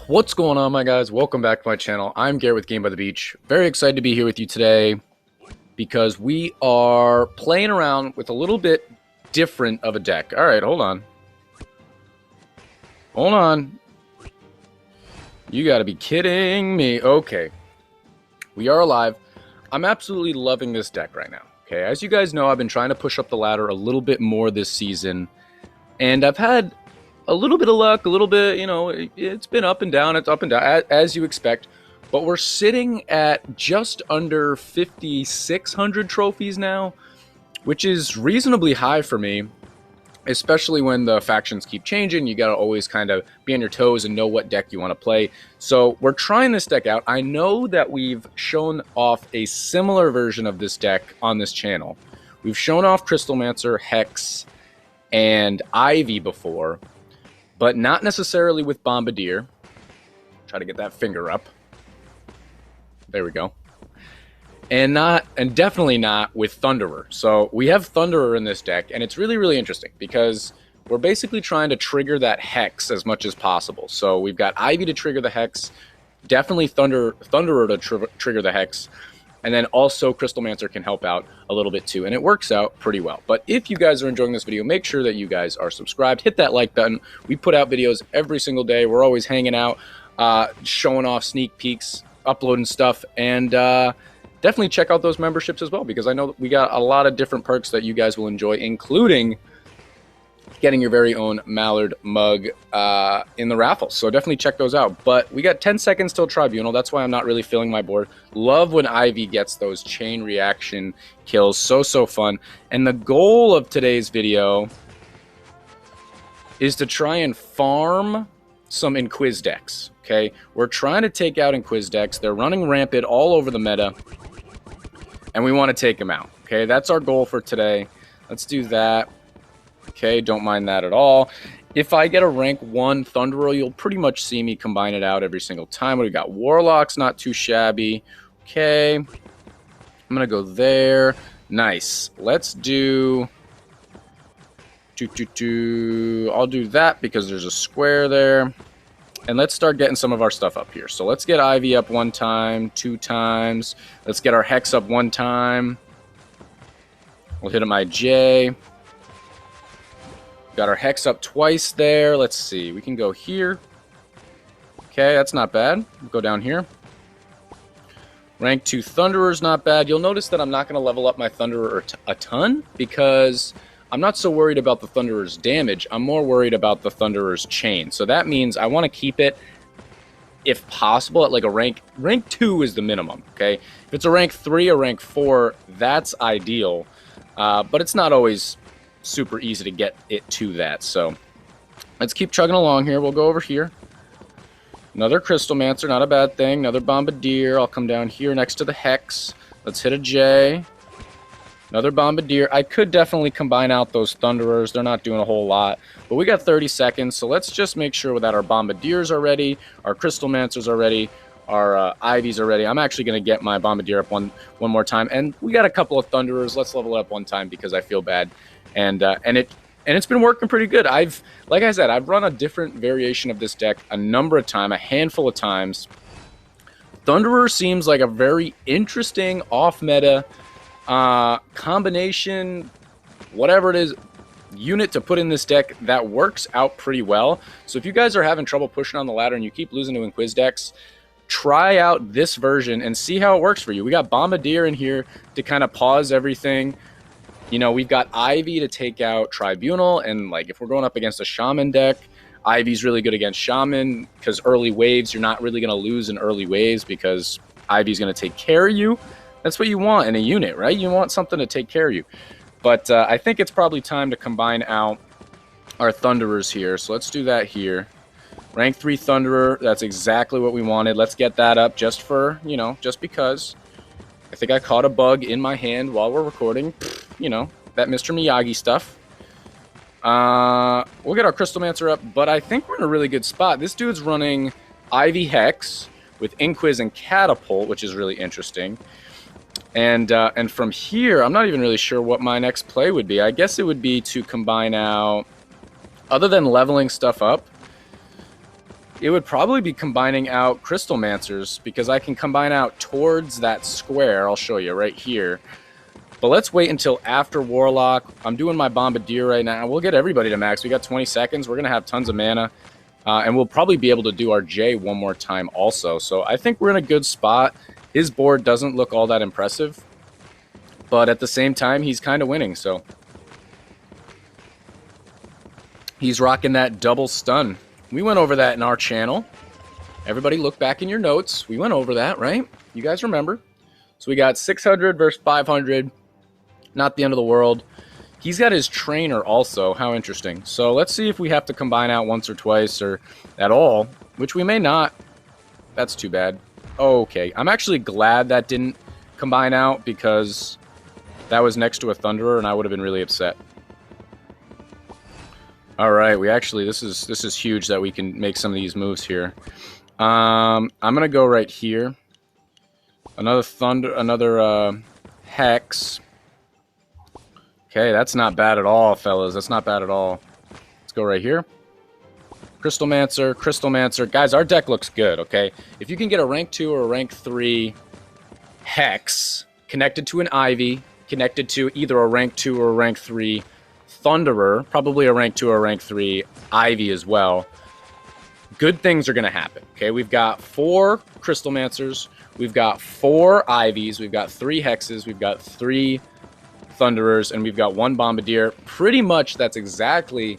What's going on, my guys? Welcome back to my channel. I'm Garrett with Game by the Beach. Very excited to be here with you today because we are playing around with a little bit different of a deck. All right, hold on. Hold on. You gotta be kidding me. Okay. We are alive. I'm absolutely loving this deck right now. Okay, as you guys know, I've been trying to push up the ladder a little bit more this season, and I've had a little bit of luck, a little bit, it's been up and down. It's up and down, as you expect. But we're sitting at just under 5,600 trophies now, which is reasonably high for me, especially when the factions keep changing. You got to always kind of be on your toes and know what deck you want to play. So we're trying this deck out. I know that we've shown off a similar version of this deck on this channel. We've shown off Crystalmancer, Hex, and Ivy before, but not necessarily with Bombardier. Try to get that finger up. There we go. And definitely not with Thunderer. So we have Thunderer in this deck, and it's really, really interesting because we're basically trying to trigger that Hex as much as possible. So we've got Ivy to trigger the Hex, definitely Thunderer to trigger the Hex, and then also Crystalmancer can help out a little bit too, and it works out pretty well. But if you guys are enjoying this video, make sure that you guys are subscribed. Hit that like button. We put out videos every single day. We're always hanging out, showing off sneak peeks, uploading stuff, and definitely check out those memberships as well, because I know we got a lot of different perks that you guys will enjoy, including getting your very own Mallard mug in the raffle. So definitely check those out. But we got 10 seconds till Tribunal. That's why I'm not really filling my board. Love when Ivy gets those chain reaction kills. So fun. And the goal of today's video is to try and farm some Inquis decks. Okay, we're trying to take out Inquis decks. They're running rampant all over the meta, and we want to take them out. Okay, that's our goal for today. Let's do that. Okay, don't mind that at all. If I get a rank 1 Thunderer, you'll pretty much see me combine it out every single time. We got Warlocks, not too shabby. Okay, I'm going to go there. Nice. Let's do... I'll do that because there's a square there. And let's start getting some of our stuff up here. So let's get Ivy up 1 time, 2 times. Let's get our Hex up 1 time. We'll hit my J. Got our Hex up twice there. Let's see. We can go here. Okay, that's not bad. We'll go down here. Rank 2 Thunderer's not bad. You'll notice that I'm not going to level up my Thunderer a ton because I'm not so worried about the Thunderer's damage. I'm more worried about the Thunderer's chain. So that means I want to keep it, if possible, at like a rank 2 is the minimum, okay? If it's a rank 3 or rank 4, that's ideal. But it's not always super easy to get it to that. So let's keep chugging along here. We'll go over here. Another Crystalmancer, not a bad thing. Another Bombardier. I'll come down here next to the Hex. Let's hit a J. Another Bombardier. I could definitely combine out those Thunderers. They're not doing a whole lot. But we got 30 seconds, so let's just make sure that our Bombardiers are ready, our Crystalmancers are ready, our Ivies are ready. I'm actually going to get my Bombardier up one more time. And we got a couple of Thunderers. Let's level it up 1 time because I feel bad. And it's been working pretty good. Like I said, I've run a different variation of this deck a number of times, a handful of times. Thunderer seems like a very interesting off-meta combination, whatever it is, unit to put in this deck that works out pretty well. So if you guys are having trouble pushing on the ladder and you keep losing to Inquis decks, try out this version and see how it works for you. We got Bombardier in here to kind of pause everything. You know, we've got Ivy to take out Tribunal, and like if we're going up against a Shaman deck, Ivy's really good against Shaman because early waves, you're not really going to lose in early waves because Ivy's going to take care of you. That's what you want in a unit, right? You want something to take care of you. But I think it's probably time to combine out our Thunderers here. So let's do that here. Rank 3 Thunderer, that's exactly what we wanted. Let's get that up just for, just because. I think I caught a bug in my hand while we're recording. That Mr. Miyagi stuff. We'll get our Crystalmancer up, but I think we're in a really good spot. This dude's running Ivy Hex with Inquis and Catapult, which is really interesting. And from here, I'm not even really sure what my next play would be. I guess it would be to combine out, other than leveling stuff up, it would probably be combining out Crystal Mancers, because I can combine out towards that square. I'll show you right here. But let's wait until after Warlock. I'm doing my Bombardier right now. We'll get everybody to max. We got 20 seconds. We're going to have tons of mana. And we'll probably be able to do our J one more time also. So I think we're in a good spot. His board doesn't look all that impressive. But at the same time, he's kind of winning. So he's rocking that double stun. We went over that in our channel. Everybody look back in your notes. We went over that, right? You guys remember. So we got 600 versus 500. Not the end of the world. He's got his trainer also. How interesting. So let's see if we have to combine out once or twice or at all, which we may not. That's too bad. Okay. I'm actually glad that didn't combine out, because that was next to a Thunderer and I would have been really upset. All right, we actually, this is huge that we can make some of these moves here. I'm gonna go right here. Another Hex. Okay, that's not bad at all, fellas. That's not bad at all. Let's go right here. Crystal Mancer, Crystal Mancer. Guys, our deck looks good, okay? If you can get a rank 2 or a rank 3 Hex connected to an Ivy, connected to either a rank 2 or a rank 3 Thunderer, probably a rank 2 or a rank 3 Ivy as well, good things are going to happen. Okay, we've got 4 Crystal Mancers, we've got 4 Ivies, we've got 3 Hexes, we've got 3 Thunderers, and we've got 1 Bombardier. Pretty much that's exactly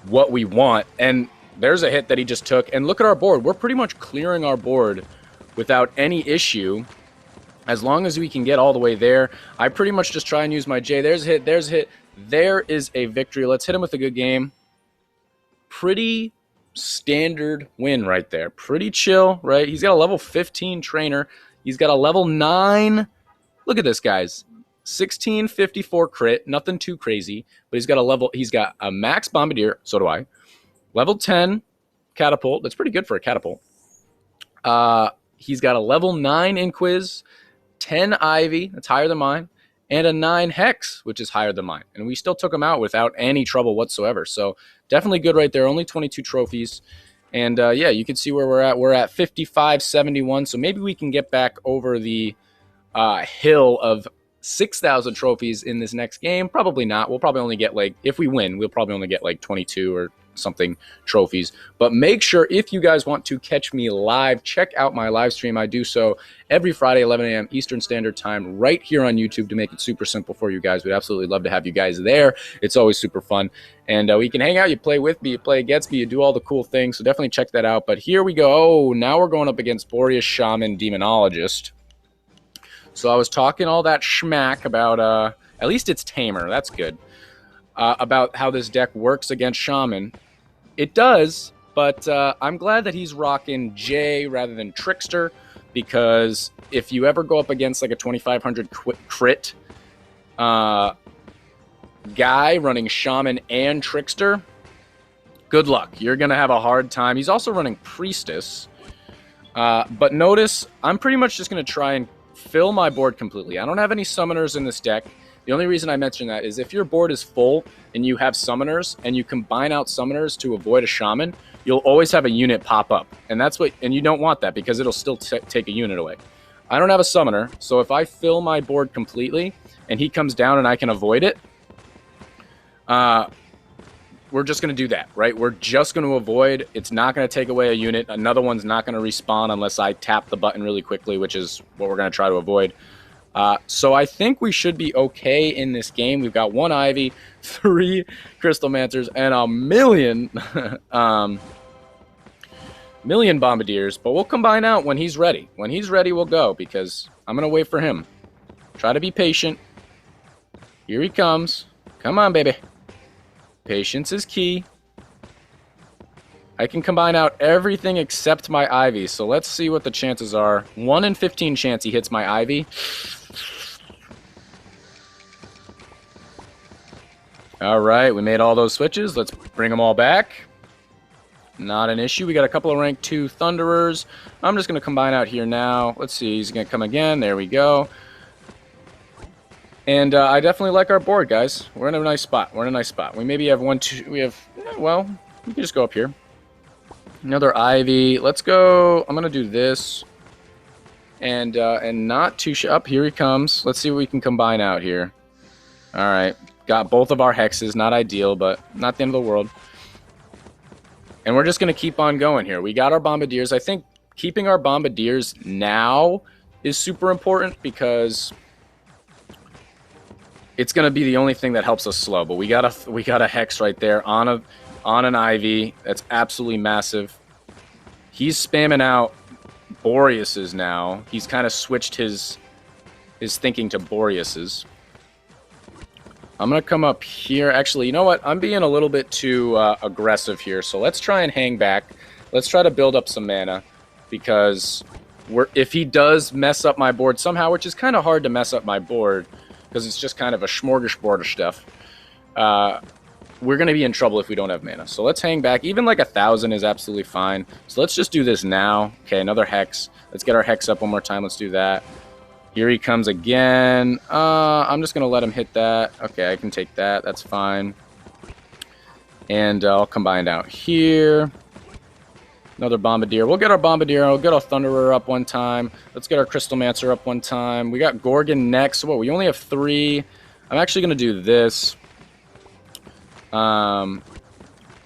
what we want. And there's a hit that he just took. And look at our board. We're pretty much clearing our board without any issue. As long as we can get all the way there, I pretty much just try and use my J. There's a hit. There's a hit. There is a victory. Let's hit him with a good game. Pretty standard win right there. Pretty chill, right? He's got a level 15 trainer. He's got a level 9. Look at this, guys. 1654 crit. Nothing too crazy. But he's got a max Bombardier. So do I. Level 10 catapult. That's pretty good for a catapult. He's got a level 9 Inquis. 10 Ivy. That's higher than mine. And a 9 Hex, which is higher than mine. And we still took him out without any trouble whatsoever. So definitely good right there. Only 22 trophies. And yeah, you can see where we're at. We're at 5571. So maybe we can get back over the hill of 6,000 trophies in this next game. Probably not. We'll probably only get, like, if we win, we'll probably only get like 22 or something trophies. But make sure, if you guys want to catch me live, check out my live stream. I do so every Friday, 11 a.m. Eastern Standard Time, right here on YouTube, to make it super simple for you guys. We'd absolutely love to have you guys there. It's always super fun. And we can hang out. You play with me, you play against me, you do all the cool things. So definitely check that out. But here we go. Oh, now we're going up against Boreas Shaman Demonologist. So I was talking all that schmack about, at least it's tamer. That's good. About how this deck works against Shaman. It does, but I'm glad that he's rocking J rather than Trickster, because if you ever go up against like a 2500 crit guy running Shaman and Trickster, good luck. You're going to have a hard time. He's also running Priestess. But notice, I'm pretty much just going to try and fill my board completely. I don't have any summoners in this deck. The only reason I mention that is if your board is full and you have summoners and you combine out summoners to avoid a shaman, you'll always have a unit pop up. And you don't want that, because it'll still take a unit away. I don't have a summoner, so if I fill my board completely and he comes down and I can avoid it, we're just going to do that, right? We're just going to avoid. It's not going to take away a unit. Another one's not going to respawn unless I tap the button really quickly, which is what we're going to try to avoid. So I think we should be okay in this game. We've got 1 Ivy, 3 Crystal Mancers, and a million Bombardiers. But we'll combine out when he's ready. When he's ready, we'll go, because I'm going to wait for him. Try to be patient. Here he comes. Come on, baby. Patience is key. I can combine out everything except my Ivy. So let's see what the chances are. 1 in 15 chance he hits my Ivy. All right, we made all those switches. Let's bring them all back. Not an issue. We got a couple of rank 2 Thunderers. I'm just going to combine out here now. Let's see. He's going to come again. There we go. And I definitely like our board, guys. We're in a nice spot. We're in a nice spot. We maybe have 1, 2. We have, well, we can just go up here. Another Ivy. Let's go. I'm going to do this. And not too up. Here he comes. Let's see what we can combine out here. All right. Got both of our hexes. Not ideal, but not the end of the world. And we're just going to keep on going here. We got our bombardiers. I think keeping our bombardiers now is super important because it's going to be the only thing that helps us slow. But we got a hex right there on an Ivy. That's absolutely massive. He's spamming out Boreas's now. He's kind of switched his thinking to Boreas's. I'm going to come up here. Actually, you know what? I'm being a little bit too aggressive here. So let's try and hang back. Let's try to build up some mana. Because if he does mess up my board somehow, which is kind of hard to mess up my board, because it's just kind of a smorgasbord of stuff, we're going to be in trouble if we don't have mana. So let's hang back. Even like 1,000 is absolutely fine. So let's just do this now. Okay, another hex. Let's get our hex up one more time. Let's do that. Here he comes again. I'm just going to let him hit that. Okay, I can take that. That's fine. And I'll combine out here. Another Bombardier. We'll get our Bombardier. We'll get our Thunderer up one time. Let's get our Crystalmancer up one time. We got Gorgon next. Whoa, we only have 3. I'm actually going to do this. Well,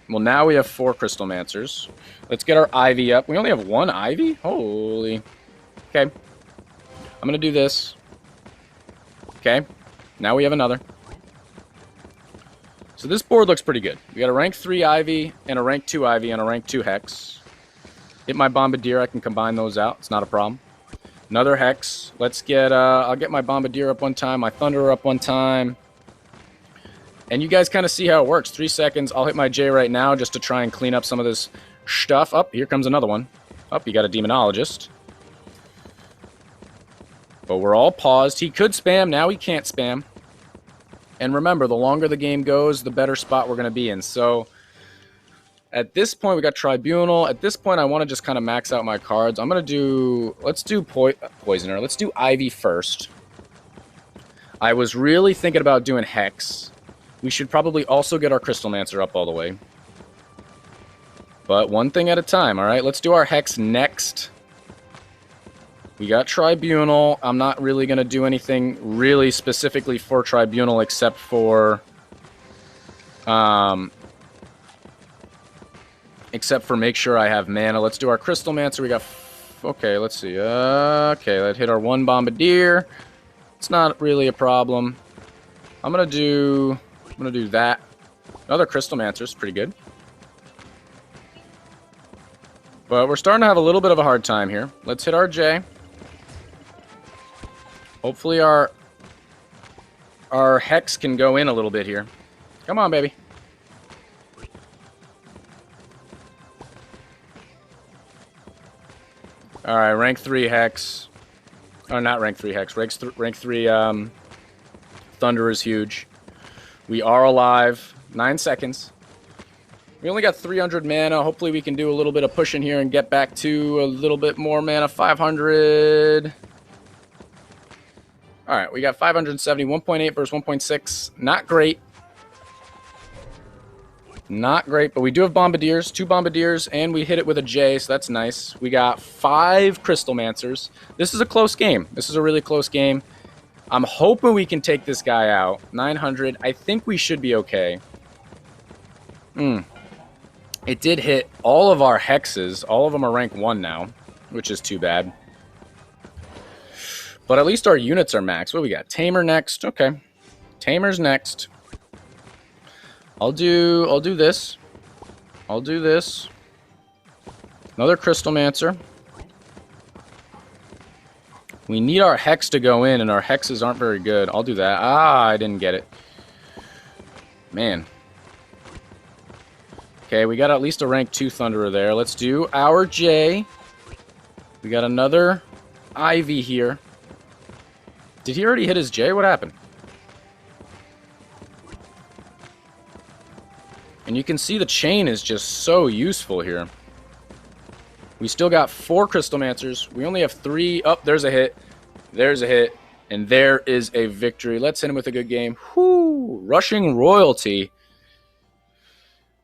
now we have 4 Crystalmancers. Let's get our Ivy up. We only have 1 Ivy? Holy. Okay. I'm going to do this. Okay. Now we have another. So this board looks pretty good. We got a rank 3 Ivy and a rank 2 Ivy and a rank 2 Hex. Hit my Bombardier. I can combine those out. It's not a problem. Another Hex. Let's get, I'll get my Bombardier up one time, my Thunderer up one time. And you guys kind of see how it works. 3 seconds. I'll hit my J right now just to try and clean up some of this stuff. Up, here comes another one. Up, you got a Demonologist. But we're all paused. He could spam. Now he can't spam. And remember, the longer the game goes, the better spot we're going to be in. So at this point, we got Tribunal. At this point, I want to just kind of max out my cards. I'm going to do... Let's do Poisoner. Let's do Ivy first. I was really thinking about doing Hex. We should probably also get our Crystalmancer up all the way. But one thing at a time, all right? Let's do our Hex next. We got Tribunal. I'm not really going to do anything really specifically for Tribunal except for... except for make sure I have mana. Let's do our Crystalmancer. We got... Okay, let's see. Okay, let's hit our 1 Bombardier. It's not really a problem. I'm going to do that. Another Crystalmancer is pretty good. But we're starting to have a little bit of a hard time here. Let's hit our J. Hopefully our Hex can go in a little bit here. Come on, baby. All right, rank 3 Hex. Oh, not rank 3 Hex. Rank 3 Thunder is huge. We are alive. 9 seconds. We only got 300 mana. Hopefully we can do a little bit of pushing here and get back to a little bit more mana. 500. All right, we got 570. 1.8 versus 1.6. Not great. Not great, but we do have Bombardiers. 2 Bombardiers, and we hit it with a J, so that's nice. We got 5 Crystalmancers. This is a close game. This is a really close game. I'm hoping we can take this guy out. 900. I think we should be okay. It did hit all of our hexes. All of them are rank 1 now, which is too bad. But at least our units are max. What do we got? Tamer next. Okay. Tamer's next. I'll do this. I'll do this. Another Crystalmancer. We need our Hex to go in, and our Hexes aren't very good. I'll do that. Ah, I didn't get it. Man. Okay, we got at least a rank 2 Thunderer there. Let's do our J. We got another Ivy here. Did he already hit his J? What happened? And you can see the chain is just so useful here. We still got 4 Crystalmancers. We only have 3. Oh, there's a hit. There's a hit. And there is a victory. Let's hit him with a good game. Whoo! Rushing Royalty.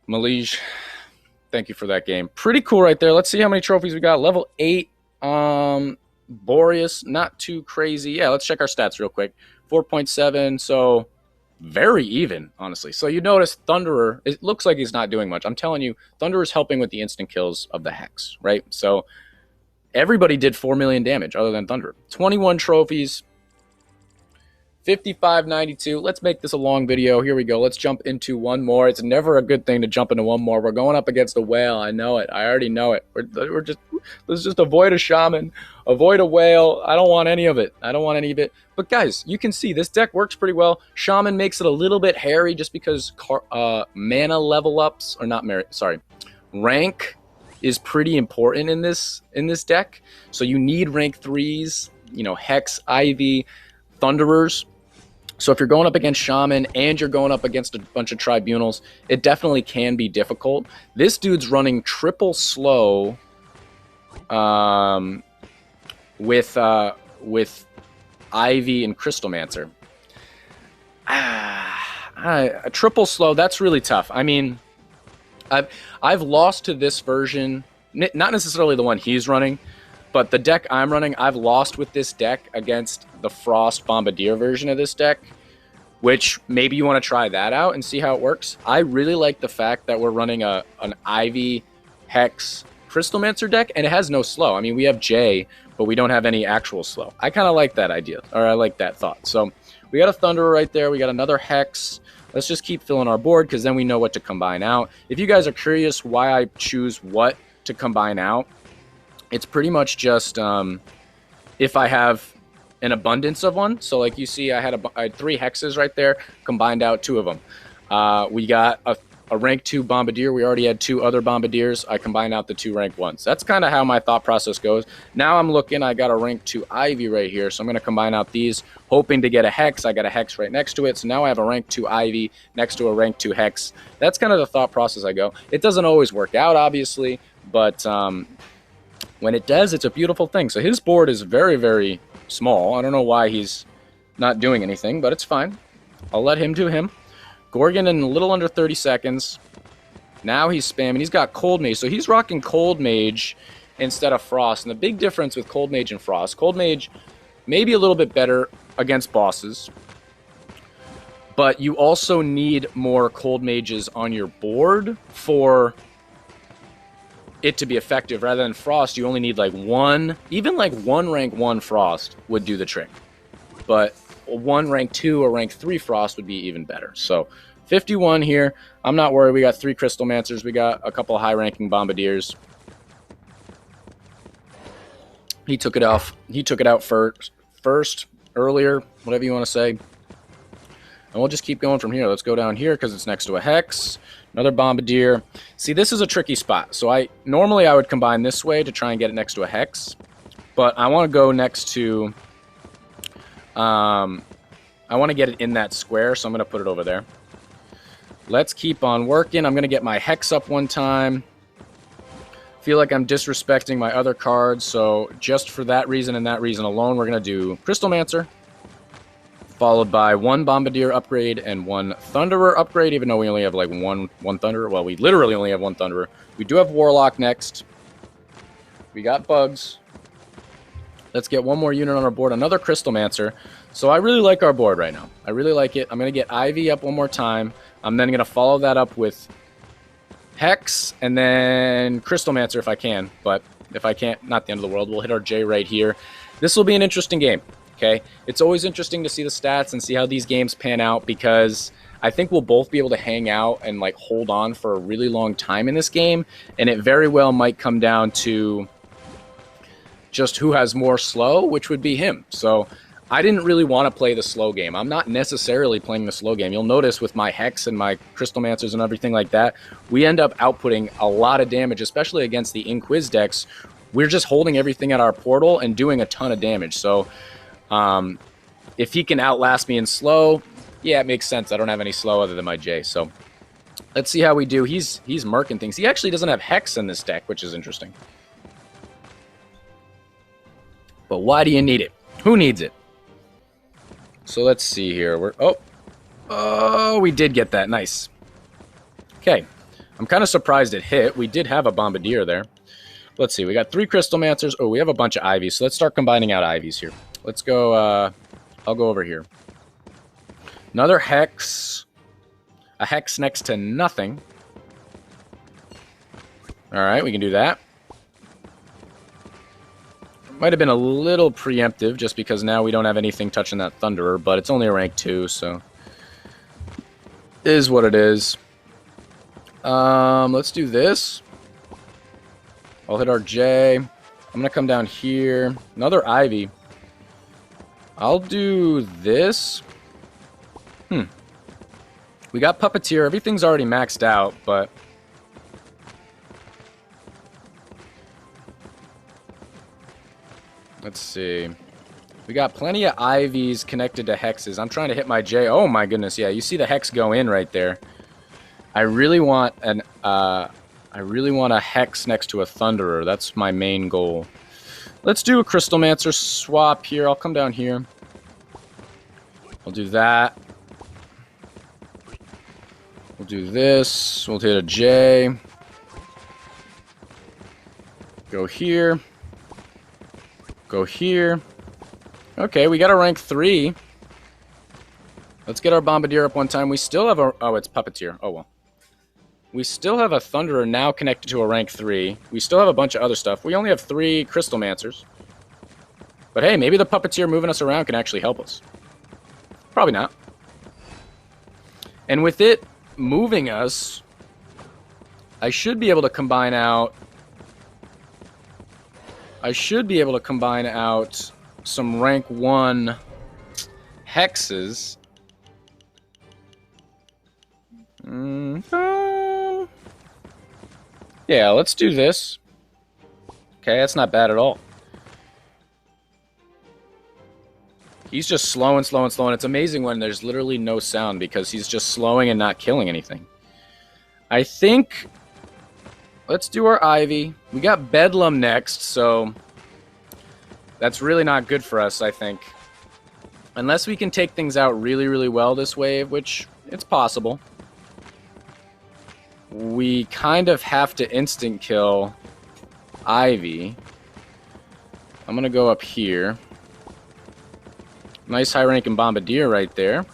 Malige. Thank you for that game. Pretty cool right there. Let's see how many trophies we got. Level 8. Boreas, not too crazy. Yeah, let's check our stats real quick. 4.7, so very even, honestly. So you notice Thunderer, it looks like he's not doing much. I'm telling you, Thunderer's helping with the instant kills of the Hex, right? So everybody did 4 million damage other than Thunderer. 21 trophies, 55.92. Let's make this a long video. Here we go. Let's jump into one more. It's never a good thing to jump into one more. We're going up against a whale. I know it. I already know it. Let's just avoid a shaman, avoid a whale. I don't want any of it. I don't want any of it. But guys, you can see this deck works pretty well. Shaman makes it a little bit hairy just because mana level ups, or not, sorry, rank is pretty important in this deck. So you need rank 3s, you know, Hex, Ivy, Thunderers. So if you're going up against Shaman and you're going up against a bunch of Tribunals, it definitely can be difficult. This dude's running triple slow with Ivy and Crystalmancer. A triple slow, that's really tough. I mean, I've lost to this version, not necessarily the one he's running, but the deck I'm running, I've lost with this deck against the Frost Bombardier version of this deck, which maybe you want to try that out and see how it works. I really like the fact that we're running an Ivy, Hex, Crystalmancer deck, and it has no slow. I mean, we have J, but we don't have any actual slow. I kind of like that idea, or I like that thought. So we got a Thunderer right there. We got another Hex. Let's just keep filling our board because then we know what to combine out. If you guys are curious why I choose what to combine out, it's pretty much just if I have an abundance of one. So like you see, I had 3 Hexes right there, combined out 2 of them. We got a rank 2 Bombardier. We already had 2 other Bombardiers. I combined out the 2 rank 1s. That's kind of how my thought process goes. Now I'm looking, I got a rank 2 Ivy right here. So I'm going to combine out these, hoping to get a Hex. I got a Hex right next to it. So now I have a rank 2 Ivy next to a rank 2 Hex. That's kind of the thought process I go. It doesn't always work out, obviously, but when it does, it's a beautiful thing. So his board is very, very small. I don't know why he's not doing anything, but it's fine. I'll let him do him. Gorgon in a little under 30 seconds. Now he's spamming. He's got Cold Mage, so he's rocking Cold Mage instead of Frost. And the big difference with Cold Mage and Frost, Cold Mage may be a little bit better against bosses, but you also need more Cold Mages on your board for it to be effective. Rather than Frost, you only need like one, even like one rank 1 Frost would do the trick. But one rank 2 or rank 3 Frost would be even better. So 51 here. I'm not worried. We got 3 Crystalmancers. We got a couple of high-ranking Bombardiers. He took it off. He took it out first, earlier, whatever you want to say. And we'll just keep going from here. Let's go down here because it's next to a Hex. Another Bombardier. See, this is a tricky spot. So normally I would combine this way to try and get it next to a Hex. But I want to go next to... I want to get it in that square, so I'm going to put it over there. Let's keep on working. I'm going to get my Hex up one time. Feel like I'm disrespecting my other cards, so just for that reason and that reason alone, we're going to do Crystalmancer, followed by 1 Bombardier upgrade and 1 Thunderer upgrade, even though we only have like one Thunderer. Well, we literally only have 1 Thunderer. We do have Warlock next. We got Bugs. Let's get 1 more unit on our board, another Crystalmancer. So I really like our board right now. I really like it. I'm going to get Ivy up 1 more time. I'm then going to follow that up with Hex and then Crystalmancer if I can. But if I can't, not the end of the world. We'll hit our J right here. This will be an interesting game. Okay, it's always interesting to see the stats and see how these games pan out because I think we'll both be able to hang out and like hold on for a really long time in this game, and it very well might come down to just who has more slow, which would be him. So I didn't really want to play the slow game. I'm not necessarily playing the slow game. You'll notice with my Hex and my Crystalmancers and everything like that, we end up outputting a lot of damage, especially against the Inquis decks. We're just holding everything at our portal and doing a ton of damage. So if he can outlast me in slow, yeah, it makes sense. I don't have any slow other than my J. So let's see how we do. He's murking things. He actually doesn't have Hex in this deck, which is interesting. But why do you need it? Who needs it? So let's see here. Oh, we did get that. Nice. Okay. I'm kind of surprised it hit. We did have a Bombardier there. Let's see. We got 3 Crystalmancers. Oh, we have a bunch of Ivies. So let's start combining out Ivies here. Let's go. I'll go over here. Another Hex. A Hex next to nothing. All right, we can do that. Might have been a little preemptive just because now we don't have anything touching that Thunderer, but it's only a rank 2, so it is what it is. Let's do this. I'll hit our J. I'm going to come down here. Another Ivy. I'll do this. We got Puppeteer. Everything's already maxed out, but let's see. We got plenty of Ivies connected to Hexes. I'm trying to hit my J. Oh my goodness, yeah. You see the Hex go in right there. I really want a Hex next to a Thunderer. That's my main goal. Let's do a Crystalmancer swap here. I'll come down here. I'll do that. We'll do this. We'll hit a J. Go here. Go here. Okay, we got a rank 3. Let's get our Bombardier up one time. We still have a... Oh, it's Puppeteer. Oh, well. We still have a Thunderer now connected to a rank 3. We still have a bunch of other stuff. We only have 3 Crystalmancers. But hey, maybe the Puppeteer moving us around can actually help us. Probably not. And with it moving us, I should be able to combine out... some rank 1 Hexes. Yeah, let's do this. Okay, that's not bad at all. He's just slowing. It's amazing when there's literally no sound because he's just slowing and not killing anything. I think... Let's do our Ivy. We got Bedlam next, so... That's really not good for us, I think. Unless we can take things out really, really well this wave, which it's possible. We kind of have to instant kill Ivy. I'm going to go up here. Nice high ranking Bombardier right there.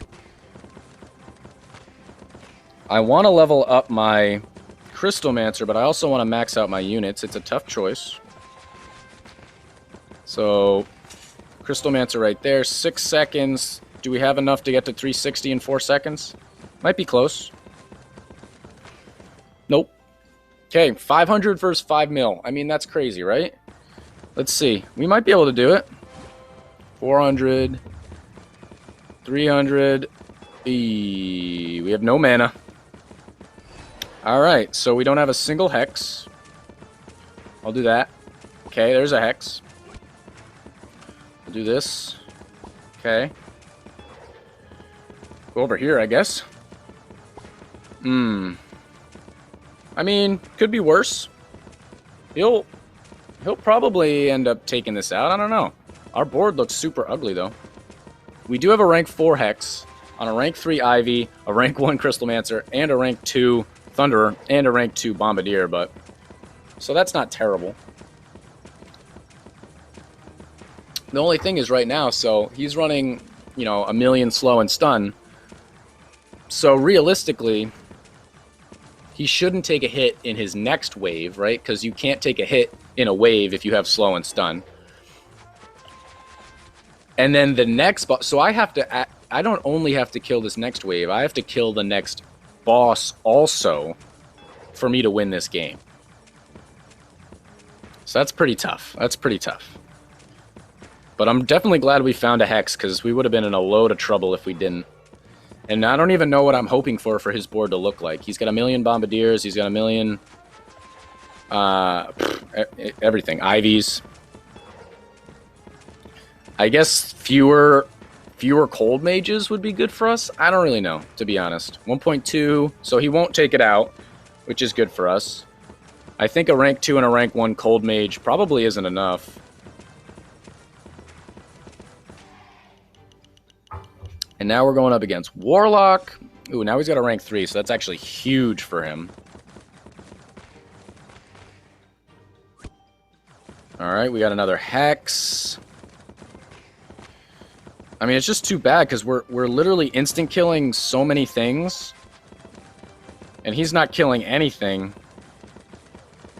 I want to level up my Crystalmancer, but I also want to max out my units. It's a tough choice. So, Crystalmancer right there, 6 seconds. Do we have enough to get to 360 in 4 seconds? Might be close. Nope. Okay, 500 versus 5 mil. I mean, that's crazy, right? Let's see. We might be able to do it. 400. 300. We have no mana. Alright, so we don't have a single Hex. I'll do that. Okay, there's a Hex. We'll do this. Okay. Go over here, I guess. I mean, could be worse. He'll probably end up taking this out. I don't know. Our board looks super ugly, though. We do have a rank 4 Hex on a rank 3 Ivy, a rank 1 Crystalmancer, and a rank 2 Thunderer, and a rank 2 Bombardier, but... So that's not terrible. The only thing is right now, so he's running, you know, 1,000,000 slow and stun. So realistically, he shouldn't take a hit in his next wave, right? Because you can't take a hit in a wave if you have slow and stun. And then the next boss... So I have to... I don't only have to kill this next wave. I have to kill the next boss also for me to win this game. So that's pretty tough. That's pretty tough. But I'm definitely glad we found a Hex, because we would have been in a load of trouble if we didn't. And I don't even know what I'm hoping for his board to look like. He's got 1,000,000 Bombardiers. He's got 1,000,000... everything. Ivies. I guess fewer Cold Mages would be good for us. I don't really know, to be honest. 1.2, so he won't take it out, which is good for us. I think a rank 2 and a rank 1 Cold Mage probably isn't enough. And now we're going up against Warlock. Ooh, now he's got a rank 3, so that's actually huge for him. All right, we got another Hex. I mean, it's just too bad because we're literally instant killing so many things. And he's not killing anything.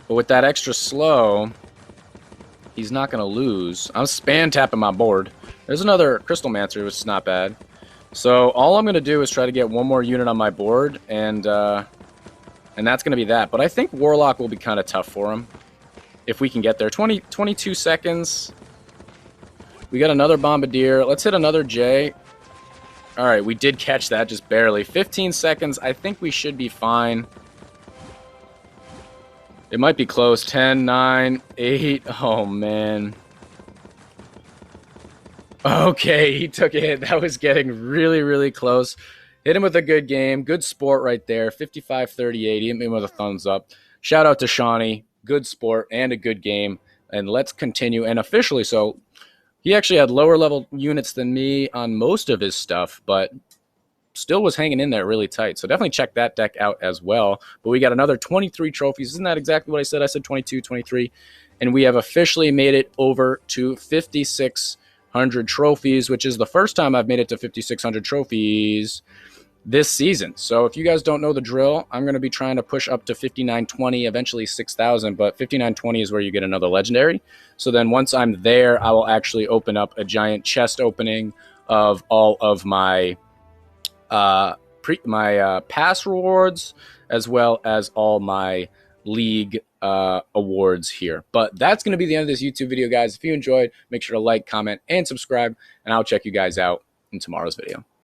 But with that extra slow, he's not going to lose. I'm spam tapping my board. There's another Crystal Mancer, which is not bad. So all I'm going to do is try to get one more unit on my board, and that's going to be that. But I think Warlock will be kind of tough for him if we can get there. 22 seconds. We got another Bombardier. Let's hit another J. All right, we did catch that, just barely. 15 seconds. I think we should be fine. It might be close. 10, 9, 8. Oh, man. Okay, he took a hit. That was getting really, really close. Hit him with a good game. Good sport right there. 55-38. He hit me with a thumbs up. Shout out to Shawnee. Good sport and a good game. And let's continue. And officially, so he actually had lower level units than me on most of his stuff, but still was hanging in there really tight. So definitely check that deck out as well. But we got another 23 trophies. Isn't that exactly what I said? I said 22, 23. And we have officially made it over to 5,600 trophies, which is the first time I've made it to 5,600 trophies this season. So if you guys don't know the drill, I'm going to be trying to push up to 5,920, eventually 6,000, but 5,920 is where you get another legendary. So then once I'm there, I will actually open up a giant chest opening of all of my pass rewards, as well as all my league awards here. But that's going to be the end of this YouTube video, guys. If you enjoyed, make sure to like, comment, and subscribe, and I'll check you guys out in tomorrow's video.